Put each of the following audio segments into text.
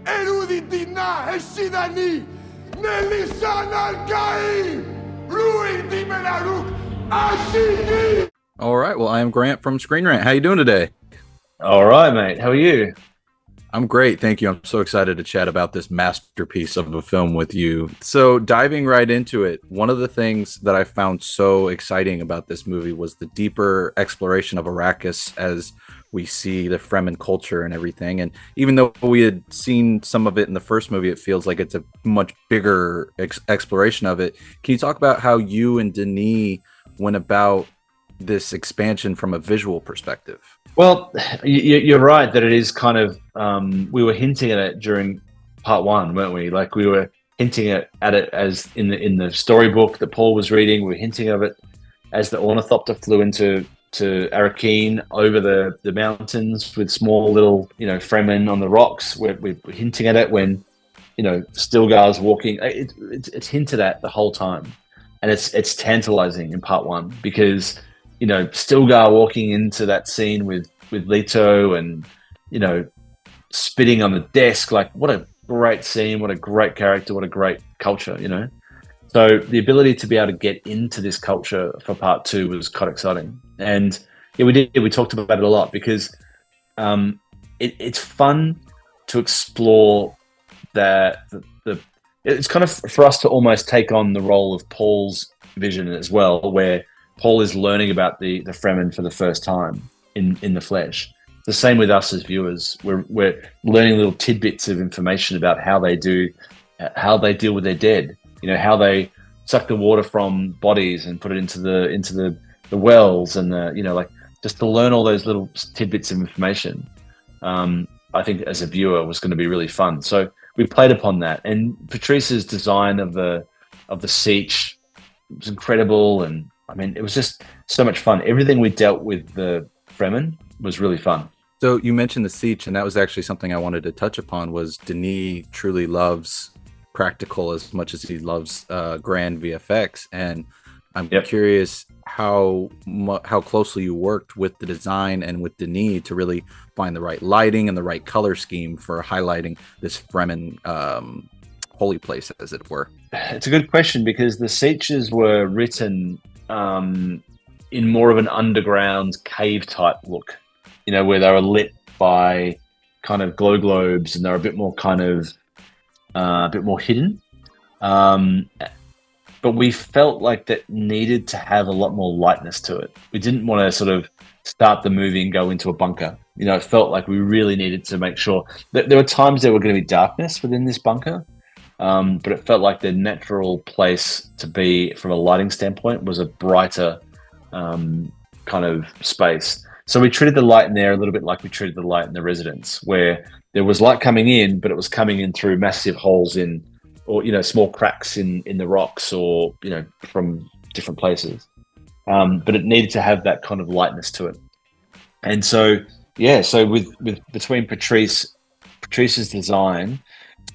Eruditina Heshidani Nelishan Al-Gai Rui Dimenaruk Ashiki. All right. Well, I am Grant from Screen Rant. How you doing today? All right, mate. How are you? I'm great. Thank you. I'm so excited to chat about this masterpiece of a film with you. So diving right into it, one of the things that I found so exciting about this movie was the deeper exploration of Arrakis as we see the Fremen culture and everything. And even though we had seen some of it in the first movie, it feels like it's a much bigger exploration of it. Can you talk about how you and Denis went about this expansion from a visual perspective? Well, you're right that it is kind of, we were hinting at it during part one, weren't we? Like we were hinting at it as in the storybook that Paul was reading. We were hinting of it as the ornithopter flew into Arrakis over the mountains with small little, Fremen on the rocks. We're hinting at it when, Stilgar's walking. It's hinted at the whole time. And it's tantalizing in part one because Stilgar walking into that scene with Leto and, spitting on the desk, like what a great scene, what a great character, what a great culture, So the ability to be able to get into this culture for part two was quite exciting. And yeah, we talked about it a lot because it's fun to explore it's kind of for us to almost take on the role of Paul's vision as well, where Paul is learning about the Fremen for the first time in the flesh. The same with us as viewers. We're learning little tidbits of information about how they deal with their dead. How they suck the water from bodies and put it into the wells, and just to learn all those little tidbits of information. I think as a viewer was going to be really fun. So we played upon that, and Patrice's design of the Sietch was incredible, and I mean, it was just so much fun. Everything we dealt with the Fremen was really fun. So you mentioned the Sietch, and that was actually something I wanted to touch upon. Was Denis truly loves practical as much as he loves grand VFX, and I'm curious how closely you worked with the design and with Denis to really find the right lighting and the right color scheme for highlighting this Fremen holy place, as it were. It's a good question because the Sietches were written in more of an underground cave type look, where they were lit by kind of glow globes and they're a bit more kind of a bit more hidden. But we felt like that needed to have a lot more lightness to it. We didn't want to sort of start the movie and go into a bunker. It felt like we really needed to make sure that there were times there were going to be darkness within this bunker. But it felt like the natural place to be from a lighting standpoint was a brighter kind of space. So we treated the light in there a little bit like we treated the light in the residence, where there was light coming in, but it was coming in through massive holes or small cracks in the rocks, or from different places. But it needed to have that kind of lightness to it. And so with between Patrice's design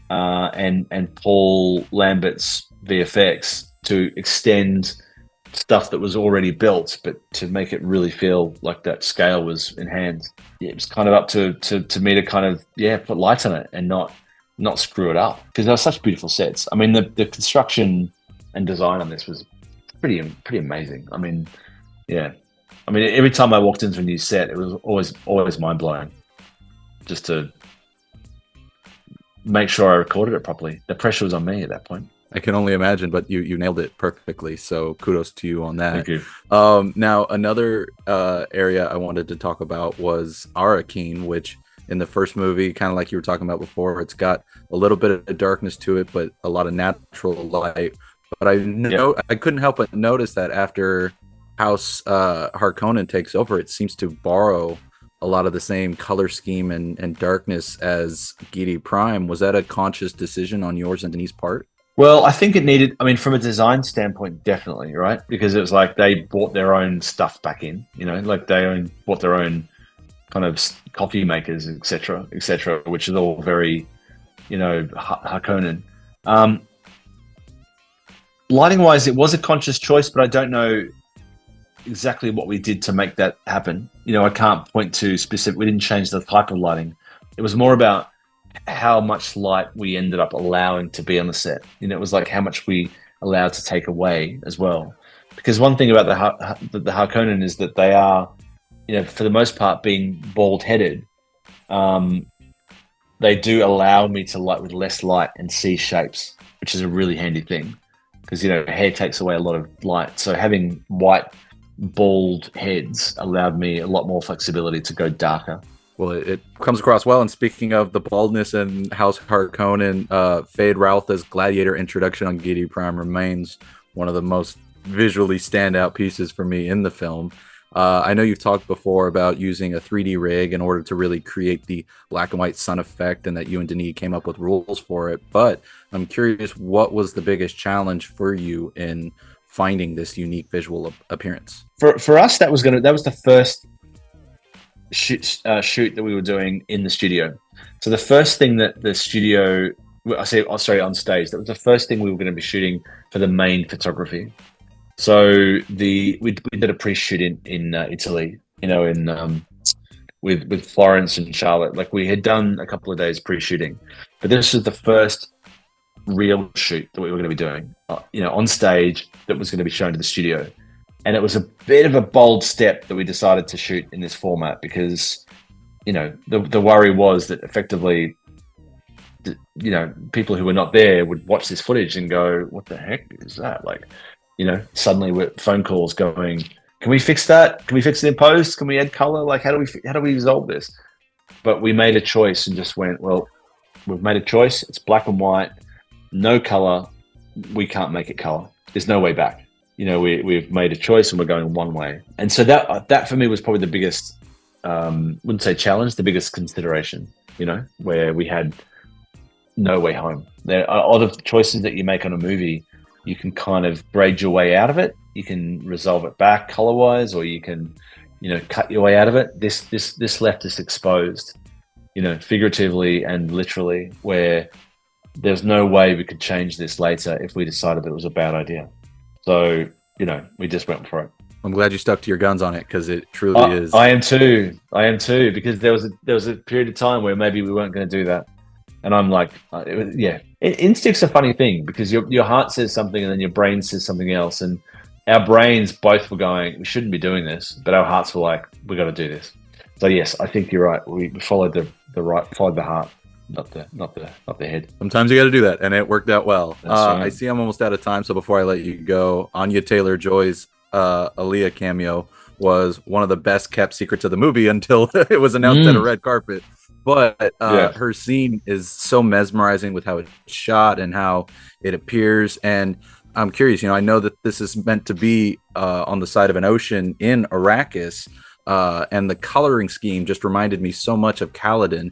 and Paul Lambert's VFX to extend stuff that was already built, but to make it really feel like that scale was enhanced. It was kind of up to me to kind of put light on it and not screw it up, because they were such beautiful sets. I mean, the construction and design on this was pretty amazing. I mean, every time I walked into a new set, it was always mind blowing. Just to make sure I recorded it properly. The pressure was on me at that point. I can only imagine, but you nailed it perfectly. So kudos to you on that. Thank you. Now, another area I wanted to talk about was Arrakis, which in the first movie, kind of like you were talking about before, it's got a little bit of darkness to it, but a lot of natural light. But I couldn't help but notice that after House Harkonnen takes over, it seems to borrow a lot of the same color scheme and darkness as Giedi Prime. Was that a conscious decision on yours and Denis' part? Well, I think it needed, from a design standpoint, definitely, right? Because it was like they bought their own stuff back in, like they bought their own kind of coffee makers, etc., which is all very, Harkonnen. Lighting-wise, it was a conscious choice, but I don't know exactly what we did to make that happen. I can't point to specific. We didn't change the type of lighting. It was more about how much light we ended up allowing to be on the set. You know, it was like how much we allowed to take away as well. Because one thing about the Harkonnen is that they are, you know, for the most part, being bald-headed. They do allow me to light with less light and see shapes, which is a really handy thing. Because, you know, hair takes away a lot of light. So having white, bald heads allowed me a lot more flexibility to go darker. Well, it comes across well. And speaking of the baldness and House Harkonnen, Fade Routha's gladiator introduction on Giedi Prime remains one of the most visually standout pieces for me in the film. I know you've talked before about using a 3D rig in order to really create the black and white sun effect, and that you and Denis came up with rules for it. But I'm curious, what was the biggest challenge for you in finding this unique visual appearance? For us, that was the first shoot that we were doing in the studio. So the first thing that the studio, on stage, that was the first thing we were going to be shooting for the main photography. So we did a pre-shoot in Italy, you know, with Florence and Charlotte. Like, we had done a couple of days pre-shooting, but this was the first real shoot that we were going to be doing, you know, on stage, that was going to be shown to the studio. And it was a bit of a bold step that we decided to shoot in this format because, you know, the worry was that effectively, you know, people who were not there would watch this footage and go, "What the heck is that?" Like, you know, suddenly with phone calls going, "Can we fix that? Can we fix it in post? Can we add color? Like, how do we resolve this?" But we made a choice and just went, well, we've made a choice. It's black and white, no color. We can't make it color. There's no way back. You know, we've made a choice and we're going one way. And so that for me was probably the biggest, wouldn't say challenge, the biggest consideration, you know, where we had no way home. There are other choices that you make on a movie. You can kind of braid your way out of it. You can resolve it back color-wise, or you can, you know, cut your way out of it. This left us exposed, you know, figuratively and literally, where there's no way we could change this later if we decided that it was a bad idea. So, you know, we just went for it. I'm glad you stuck to your guns on it, because it truly is. I am too, because there was a period of time where maybe we weren't going to do that. And I'm like, instinct's a funny thing, because your heart says something and then your brain says something else. And our brains both were going, we shouldn't be doing this, but our hearts were like, we got to do this. So yes, I think you're right. We followed followed the heart, not the head. Sometimes you got to do that, and it worked out well. Right. I see I'm almost out of time, so before I let you go, Anya Taylor-Joy's Alia cameo was one of the best kept secrets of the movie until it was announced at a red carpet. But her scene is so mesmerizing with how it's shot and how it appears. And I'm curious, you know, I know that this is meant to be on the side of an ocean in Arrakis, and the coloring scheme just reminded me so much of Caladan.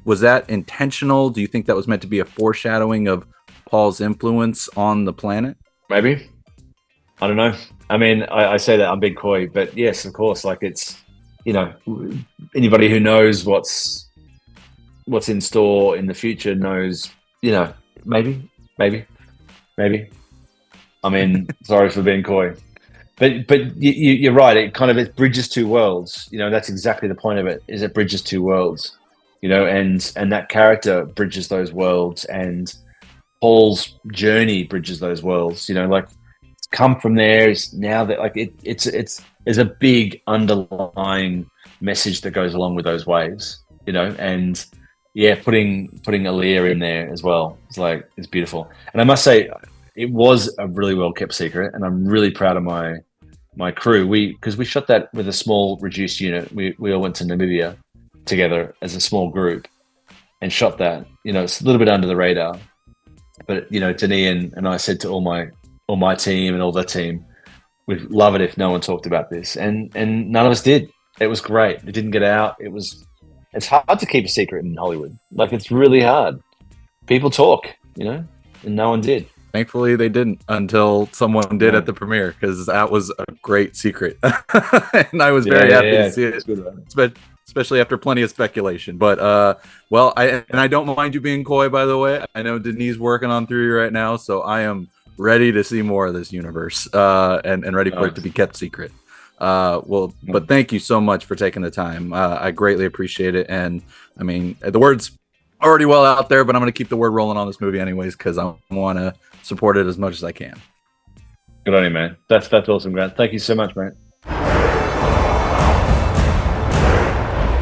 Was that intentional? Do you think that was meant to be a foreshadowing of Paul's influence on the planet? Maybe. I don't know. I mean, I say that I'm being coy, but yes, of course. Like, it's, you know, anybody who knows what's in store in the future knows, you know, maybe. I mean, sorry for being coy, but you're right. It bridges two worlds. You know, that's exactly the point of it. Is it bridges two worlds? You know, and that character bridges those worlds, and Paul's journey bridges those worlds. You know, like, it's come from there. Is now that, like, it's there's a big underlying message that goes along with those waves. You know, and yeah, putting Alia in there as well. It's beautiful. And I must say, it was a really well kept secret, and I'm really proud of my crew. Because we shot that with a small reduced unit. We all went to Namibia together as a small group and shot that. You know, it's a little bit under the radar, but, you know, Denis and I said to all my team and all the team, we'd love it if no one talked about this, and none of us did. It was great. It didn't get out. It's hard to keep a secret in Hollywood. Like, it's really hard. People talk, you know, and no one did. Thankfully, they didn't until someone did at the premiere, because that was a great secret. And I was very happy to see it, especially after plenty of speculation. But, I don't mind you being coy, by the way. I know Denis working on 3 right now, so I am ready to see more of this universe, and ready for it to be kept secret. But thank you so much for taking the time. I greatly appreciate it. And I mean, the words already well out there, but I'm going to keep the word rolling on this movie anyways because I want to support it as much as I can. Good on you, man. That's awesome, Grant. Thank you so much, mate.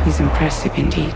He's impressive indeed.